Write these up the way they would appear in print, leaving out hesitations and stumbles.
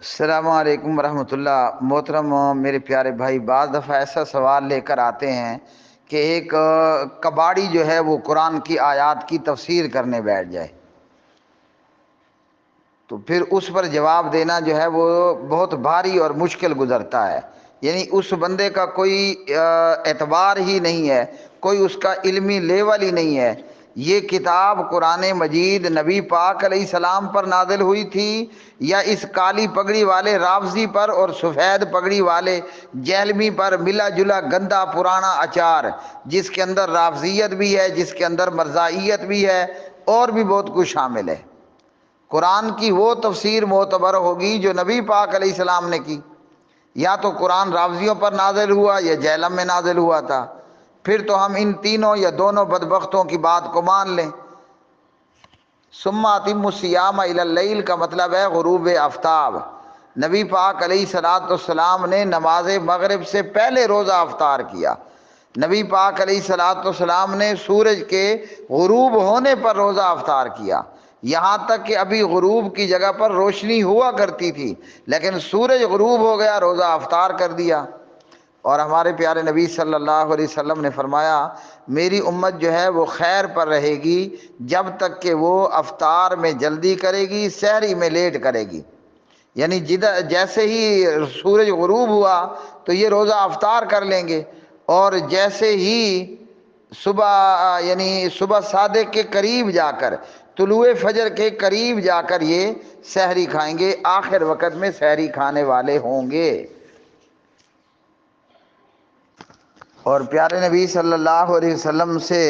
السلام علیکم ورحمۃ اللہ۔ محترم میرے پیارے بھائی، بعض دفعہ ایسا سوال لے کر آتے ہیں کہ ایک کباڑی جو ہے وہ قرآن کی آیات کی تفسیر کرنے بیٹھ جائے، تو پھر اس پر جواب دینا جو ہے وہ بہت بھاری اور مشکل گزرتا ہے۔ یعنی اس بندے کا کوئی اعتبار ہی نہیں ہے، کوئی اس کا علمی لیول ہی نہیں ہے۔ یہ کتاب قرآن مجید نبی پاک علیہ السلام پر نازل ہوئی تھی یا اس کالی پگڑی والے رافضی پر اور سفید پگڑی والے جہلمی پر ملا جلا گندا پرانا اچار، جس کے اندر رافضیت بھی ہے، جس کے اندر مرزائیت بھی ہے، اور بھی بہت کچھ شامل ہے۔ قرآن کی وہ تفسیر معتبر ہوگی جو نبی پاک علیہ السلام نے کی۔ یا تو قرآن رافضیوں پر نازل ہوا یا جہلم میں نازل ہوا تھا، پھر تو ہم ان تینوں یا دونوں بدبختوں کی بات کو مان لیں۔ ثم اتموا الصیام الی اللیل کا مطلب ہے غروب آفتاب۔ نبی پاک علیہ الصلوۃ والسلام نے نماز مغرب سے پہلے روزہ افطار کیا۔ نبی پاک علیہ الصلوۃ والسلام نے سورج کے غروب ہونے پر روزہ افطار کیا، یہاں تک کہ ابھی غروب کی جگہ پر روشنی ہوا کرتی تھی، لیکن سورج غروب ہو گیا، روزہ افطار کر دیا۔ اور ہمارے پیارے نبی صلی اللہ علیہ وسلم نے فرمایا، میری امت جو ہے وہ خیر پر رہے گی جب تک کہ وہ افطار میں جلدی کرے گی، سحری میں لیٹ کرے گی۔ یعنی جیسے ہی سورج غروب ہوا تو یہ روزہ افطار کر لیں گے، اور جیسے ہی صبح صادق کے قریب جا کر، طلوع فجر کے قریب جا کر یہ سحری کھائیں گے، آخر وقت میں سحری کھانے والے ہوں گے۔ اور پیارے نبی صلی اللہ علیہ وسلم سے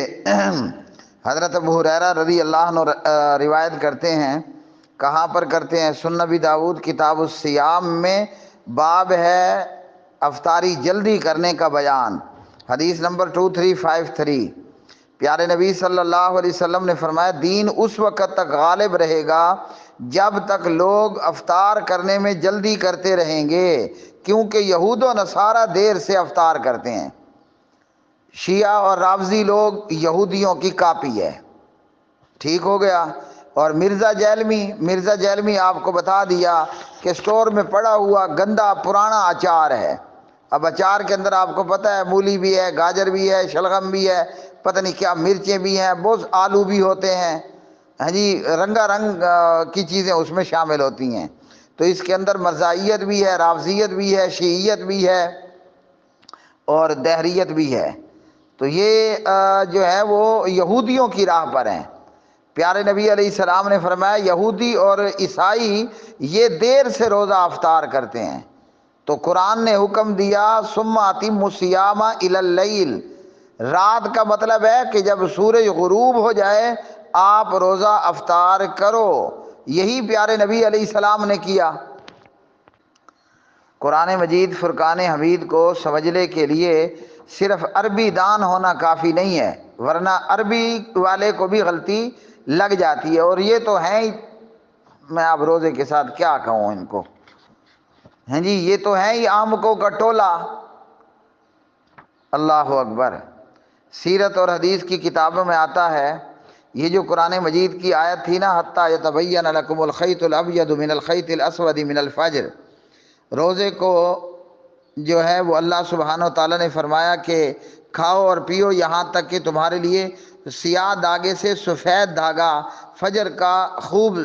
حضرت ابو ہریرہ رضی اللہ عنہ روایت کرتے ہیں۔ کہاں پر کرتے ہیں؟ سنن نبی داؤد کتاب الصیام میں باب ہے افطاری جلدی کرنے کا بیان، حدیث نمبر 2353۔ پیارے نبی صلی اللہ علیہ وسلم نے فرمایا، دین اس وقت تک غالب رہے گا جب تک لوگ افطار کرنے میں جلدی کرتے رہیں گے، کیونکہ یہود و نصارہ دیر سے افطار کرتے ہیں۔ شیعہ اور رافضی لوگ یہودیوں کی کاپی ہے، ٹھیک ہو گیا۔ اور مرزا جیلمی آپ کو بتا دیا کہ سٹور میں پڑا ہوا گندا پرانا اچار ہے۔ اب اچار کے اندر آپ کو پتہ ہے مولی بھی ہے، گاجر بھی ہے، شلغم بھی ہے، پتہ نہیں کیا مرچیں بھی ہیں، بہت آلو بھی ہوتے ہیں، ہاں جی، رنگا رنگ کی چیزیں اس میں شامل ہوتی ہیں۔ تو اس کے اندر مرزائیت بھی ہے، رافضیت بھی ہے، شیعیت بھی ہے، اور دہریت بھی ہے۔ تو یہ جو ہے وہ یہودیوں کی راہ پر ہیں۔ پیارے نبی علیہ السلام نے فرمایا، یہودی اور عیسائی یہ دیر سے روزہ افطار کرتے ہیں، تو قرآن نے حکم دیا ثم اتموا الصیام الی اللیل۔ رات کا مطلب ہے کہ جب سورج غروب ہو جائے آپ روزہ افطار کرو۔ یہی پیارے نبی علیہ السلام نے کیا۔ قرآن مجید فرقان حمید کو سمجھنے کے لیے صرف عربی دان ہونا کافی نہیں ہے، ورنہ عربی والے کو بھی غلطی لگ جاتی ہے۔ اور یہ تو ہیں ہی، میں اب روزے کے ساتھ کیا کہوں ان کو، ہیں جی، یہ تو ہیں ہی آمکوں کا ٹولہ۔ اللہ اکبر۔ سیرت اور حدیث کی کتابوں میں آتا ہے، یہ جو قرآن مجید کی آیت تھی نا، حتیٰ یتبین لکم الخیط الابیض من الخیط الاسود من الفجر، روزے کو جو ہے وہ اللہ سبحانہ و تعالیٰ نے فرمایا کہ کھاؤ اور پیو یہاں تک کہ تمہارے لیے سیاہ دھاگے سے سفید دھاگا فجر کا خوب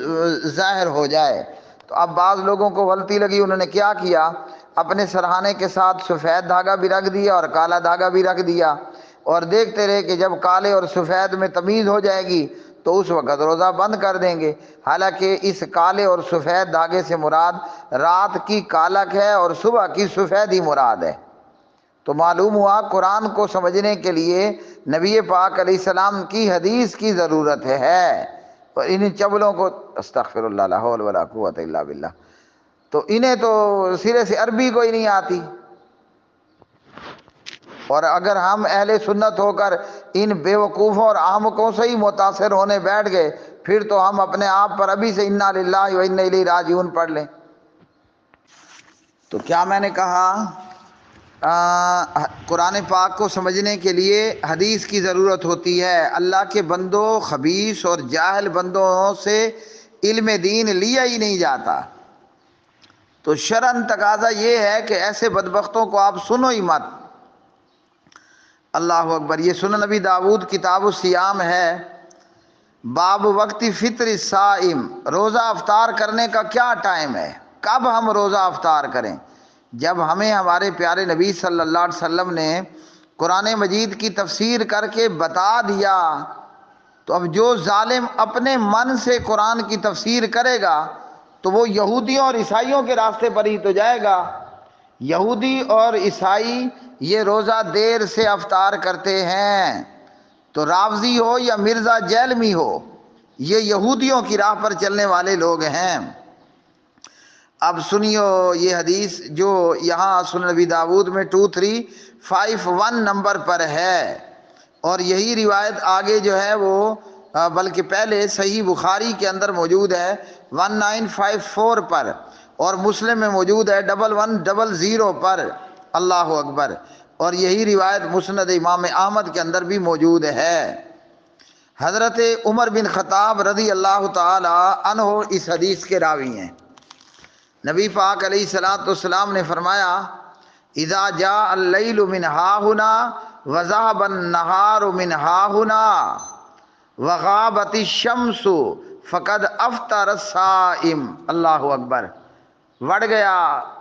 ظاہر ہو جائے۔ تو اب بعض لوگوں کو غلطی لگی، انہوں نے کیا کیا، اپنے سرہانے کے ساتھ سفید دھاگا بھی رکھ دیا اور کالا دھاگا بھی رکھ دیا، اور دیکھتے رہے کہ جب کالے اور سفید میں تمیز ہو جائے گی تو اس وقت روزہ بند کر دیں گے۔ حالانکہ اس کالے اور سفید دھاگے سے مراد رات کی کالک ہے اور صبح کی سفیدی مراد ہے۔ تو معلوم ہوا قرآن کو سمجھنے کے لیے نبی پاک علیہ السلام کی حدیث کی ضرورت ہے، اور ان چبلوں کو استغفر اللہ لا حول ولا قوت الا باللہ، تو انہیں تو سرے سے عربی کوئی نہیں آتی۔ اور اگر ہم اہل سنت ہو کر ان بیوقوفوں اور احمقوں سے ہی متاثر ہونے بیٹھ گئے، پھر تو ہم اپنے آپ پر ابھی سے انا للہ و انا الیہ راجعون پڑھ لیں۔ تو کیا میں نے کہا، قرآن پاک کو سمجھنے کے لیے حدیث کی ضرورت ہوتی ہے۔ اللہ کے بندوں، خبیث اور جاہل بندوں سے علم دین لیا ہی نہیں جاتا۔ تو شرعن تقاضا یہ ہے کہ ایسے بدبختوں کو آپ سنو ہی مت۔ اللہ اکبر۔ یہ سنن نبی داود کتاب الصیام ہے، باب وقت فطر الصائم، روزہ افطار کرنے کا کیا ٹائم ہے، کب ہم روزہ افطار کریں؟ جب ہمیں ہمارے پیارے نبی صلی اللہ علیہ وسلم نے قرآن مجید کی تفسیر کر کے بتا دیا، تو اب جو ظالم اپنے من سے قرآن کی تفسیر کرے گا تو وہ یہودیوں اور عیسائیوں کے راستے پر ہی تو جائے گا۔ یہودی اور عیسائی یہ روزہ دیر سے افطار کرتے ہیں، تو رافضی ہو یا مرزا جیلمی ہو، یہ یہودیوں کی راہ پر چلنے والے لوگ ہیں۔ اب سنیو یہ حدیث جو یہاں سنن نبی داود میں 2351 نمبر پر ہے، اور یہی روایت آگے جو ہے وہ بلکہ پہلے صحیح بخاری کے اندر موجود ہے 1954 پر، اور مسلم میں موجود ہے 1100 پر۔ اللہ اکبر۔ اور یہی روایت مسند امام احمد کے اندر بھی موجود ہے۔ حضرت عمر بن خطاب رضی اللہ تعالی عنہ اس حدیث کے راوی ہیں۔ نبی پاک علیہ الصلوۃ والسلام نے فرمایا، اذا جاء اللیل من ہاہنا وذهب النہار من ہاہنا وغابت الشمس فقد افطر الصائم۔ اللہ اکبر۔ وڑ گیا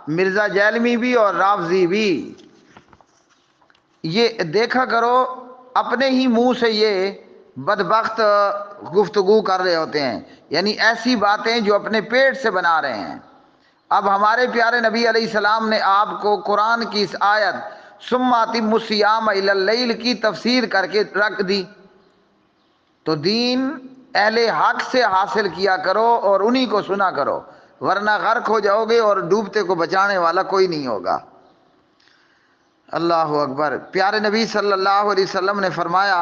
مرزا جیلمی بھی اور رافضی بھی۔ یہ دیکھا کرو اپنے ہی منہ سے یہ بدبخت گفتگو کر رہے ہوتے ہیں، یعنی ایسی باتیں جو اپنے پیٹ سے بنا رہے ہیں۔ اب ہمارے پیارے نبی علیہ السلام نے آپ کو قرآن کی اس آیت ثم اتموا الصیام الی اللیل کی تفسیر کر کے رکھ دی، تو دین اہل حق سے حاصل کیا کرو اور انہی کو سنا کرو، ورنہ غرق ہو جاؤ گے اور ڈوبتے کو بچانے والا کوئی نہیں ہوگا۔ اللہ اکبر۔ پیارے نبی صلی اللہ علیہ وسلم نے فرمایا،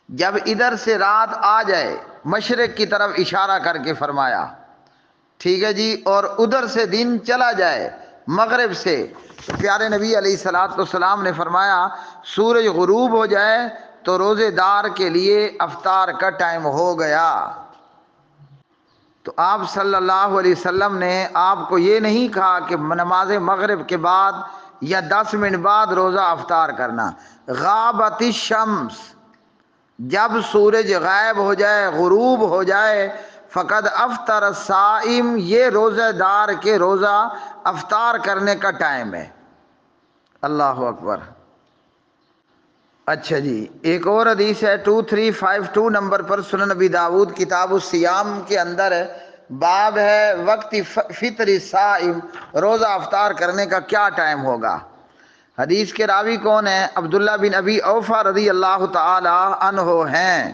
جب ادھر سے رات آ جائے، مشرق کی طرف اشارہ کر کے فرمایا، ٹھیک ہے جی، اور ادھر سے دن چلا جائے مغرب سے، تو پیارے نبی علیہ الصلوۃ والسلام نے فرمایا سورج غروب ہو جائے تو روزے دار کے لیے افطار کا ٹائم ہو گیا۔ تو آپ صلی اللہ علیہ وسلم نے آپ کو یہ نہیں کہا کہ نماز مغرب کے بعد یا 10 منٹ بعد روزہ افطار کرنا۔ غابت الشمس، جب سورج غائب ہو جائے، غروب ہو جائے، فقد افطر الصائم، یہ روزہ دار کے روزہ افطار کرنے کا ٹائم ہے۔ اللہ اکبر۔ اچھا جی، ایک اور حدیث ہے 2352 نمبر پر سنن نبی داود کتاب الصیام کے اندر باب ہے وقت فطر الصائم، روزہ افطار کرنے کا کیا ٹائم ہوگا۔ حدیث کے راوی کون ہیں؟ عبداللہ بن ابی اوفا رضی اللہ تعالی عنہ ہیں۔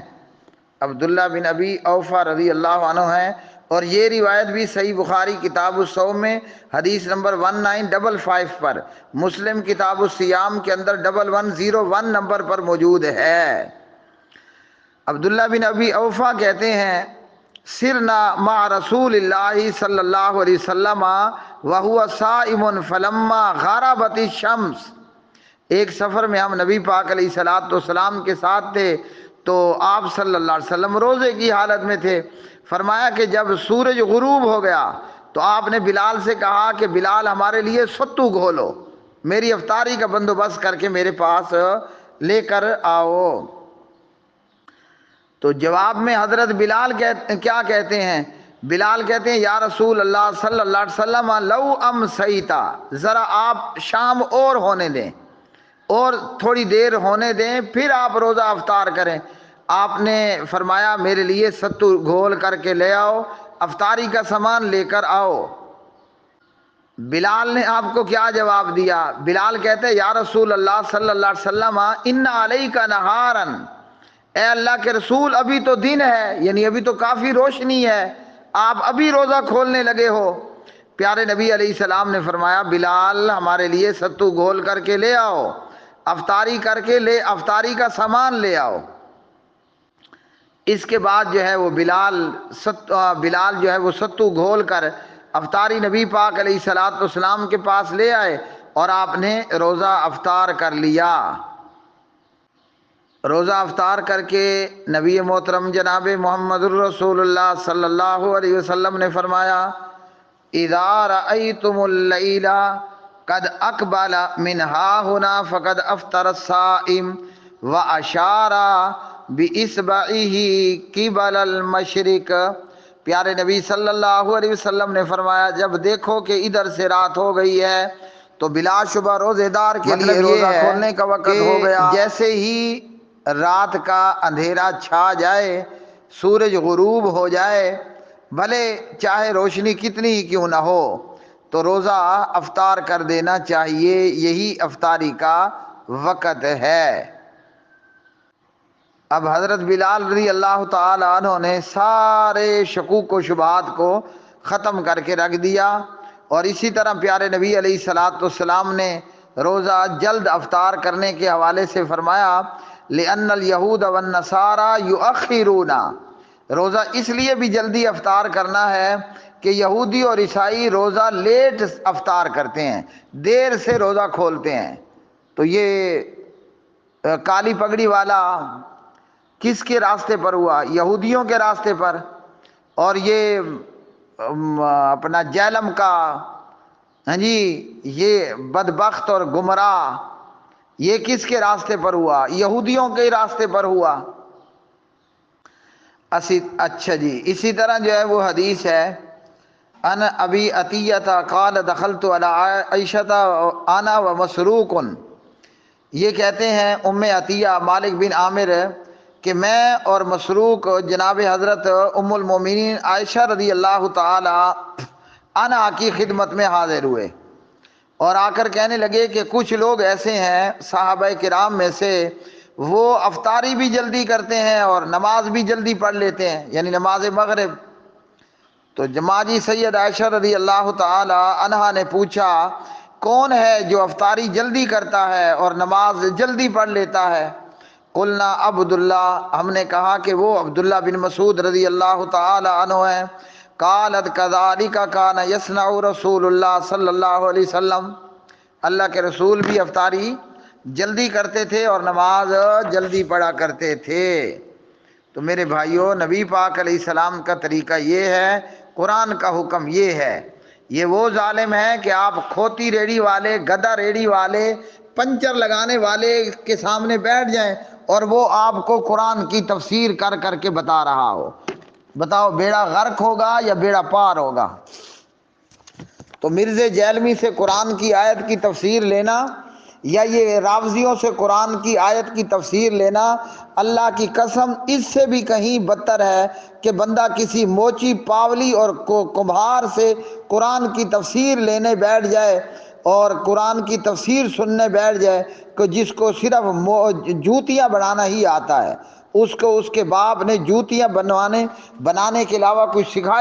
عبداللہ بن ابی اوفا رضی اللہ عنہ ہیں، اور یہ روایت بھی صحیح بخاری کتاب الصوم میں حدیث نمبر 1955 پر، مسلم کتاب الصیام کے اندر 1101 نمبر پر موجود ہے۔ عبداللہ بن ابی اوفا کہتے ہیں، سرنا مع رسول اللہ صلی اللہ علیہ وسلم وہو صائم فلما غربت الشمس، ایک سفر میں ہم نبی پاک علیہ الصلوۃ والسلام کے ساتھ تھے، تو آپ صلی اللہ علیہ وسلم روزے کی حالت میں تھے۔ فرمایا کہ جب سورج غروب ہو گیا تو آپ نے بلال سے کہا کہ بلال ہمارے لیے ستو گھولو، میری افطاری کا بندوبست کر کے میرے پاس لے کر آؤ۔ تو جواب میں حضرت بلال کیا کہتے ہیں؟ بلال کہتے ہیں، یا رسول اللہ صلی اللہ علیہ وسلم لو امسیتا، ذرا آپ شام اور ہونے دیں، اور تھوڑی دیر ہونے دیں، پھر آپ روزہ افطار کریں۔ آپ نے فرمایا میرے لیے ستو گھول کر کے لے آؤ، افطاری کا سامان لے کر آؤ۔ بلال نے آپ کو کیا جواب دیا؟ بلال کہتے ہیں، یا رسول اللہ صلی اللہ علیہ وسلم ان علیک نہارا، اے اللہ کے رسول ابھی تو دن ہے، یعنی ابھی تو کافی روشنی ہے، آپ ابھی روزہ کھولنے لگے ہو۔ پیارے نبی علیہ السلام نے فرمایا، بلال ہمارے لیے ستو گھول کر کے لے آؤ، افطاری کر کے افطاری کا سامان لے آؤ۔ اس کے بعد جو ہے وہ بلال جو ہے وہ ستو گھول کر افطاری نبی پاک علیہ الصلوۃ والسلام کے پاس لے آئے، اور آپ نے روزہ افطار کر لیا۔ روزہ افطار کر کے نبی محترم جناب محمد الرسول اللہ صلی اللہ علیہ وسلم نے فرمایا، اذا رأیتم اللیل قد اقبل من ہاہنا فقد افطر الصائم واشار باصبعہ قبل المشرق۔ پیارے نبی صلی اللہ علیہ وسلم نے فرمایا جب دیکھو کہ ادھر سے رات ہو گئی ہے تو بلا شبہ روزے دار کے لیے روزہ کھولنے کا وقت ہو گیا۔ جیسے ہی رات کا اندھیرا چھا جائے، سورج غروب ہو جائے، بھلے چاہے روشنی کتنی ہی کیوں نہ ہو، تو روزہ افطار کر دینا چاہیے، یہی افطاری کا وقت ہے۔ اب حضرت بلال رضی اللہ تعالی عنہ نے سارے شکوک و شبہات کو ختم کر کے رکھ دیا، اور اسی طرح پیارے نبی علیہ الصلوۃ والسلام نے روزہ جلد افطار کرنے کے حوالے سے فرمایا لأن اليہود والنصارى یؤخرون، روزہ اس لیے بھی جلدی افطار کرنا ہے کہ یہودی اور عیسائی روزہ لیٹ افطار کرتے ہیں، دیر سے روزہ کھولتے ہیں۔ تو یہ کالی پگڑی والا کس کے راستے پر ہوا؟ یہودیوں کے راستے پر۔ اور یہ اپنا جہلم کا، ہاں جی، یہ بدبخت اور گمراہ، یہ کس کے راستے پر ہوا؟ یہودیوں کے راستے پر ہوا۔ اچھا جی، اسی طرح جو ہے وہ حدیث ہے ان ابی عطیہ قال دخلت علی عائشہ انا ومسروق، یہ کہتے ہیں ام عطیہ مالک بن عامر کہ میں اور مسروق جناب حضرت ام المومنین عائشہ رضی اللہ تعالی عنہا کی خدمت میں حاضر ہوئے، اور آ کر کہنے لگے کہ کچھ لوگ ایسے ہیں صحابہ کرام میں سے، وہ افطاری بھی جلدی کرتے ہیں اور نماز بھی جلدی پڑھ لیتے ہیں، یعنی نماز مغرب۔ تو جماجی سید عائشہ رضی اللہ تعالی عنہا نے پوچھا کون ہے جو افطاری جلدی کرتا ہے اور نماز جلدی پڑھ لیتا ہے؟ قلنا عبداللہ، ہم نے کہا کہ وہ عبداللہ بن مسعود رضی اللہ تعالی عنہ ہیں۔ قالت کذالک کان یصنع رسول اللہ صلی اللہ علیہ وسلم، اللہ کے رسول بھی افطاری جلدی کرتے تھے اور نماز جلدی پڑھا کرتے تھے۔ تو میرے بھائیوں، نبی پاک علیہ السلام کا طریقہ یہ ہے، قرآن کا حکم یہ ہے۔ یہ وہ ظالم ہے کہ آپ کھوتی ریڑھی والے، گدا ریڑھی والے، پنچر لگانے والے کے سامنے بیٹھ جائیں اور وہ آپ کو قرآن کی تفسیر کر کر کے بتا رہا ہو، بتاؤ بیڑا غرق ہوگا یا بیڑا پار ہوگا؟ تو مرزا جیلمی سے قرآن کی آیت کی تفسیر لینا یا یہ راوزیوں سے قرآن کی آیت کی تفسیر لینا، اللہ کی قسم اس سے بھی کہیں بدتر ہے کہ بندہ کسی موچی پاولی اور کمبھار سے قرآن کی تفسیر لینے بیٹھ جائے اور قرآن کی تفسیر سننے بیٹھ جائے، کہ جس کو صرف جوتیاں بنانا ہی آتا ہے، اس کو اس کے باپ نے جوتیاں بنانے کے علاوہ کچھ سکھایا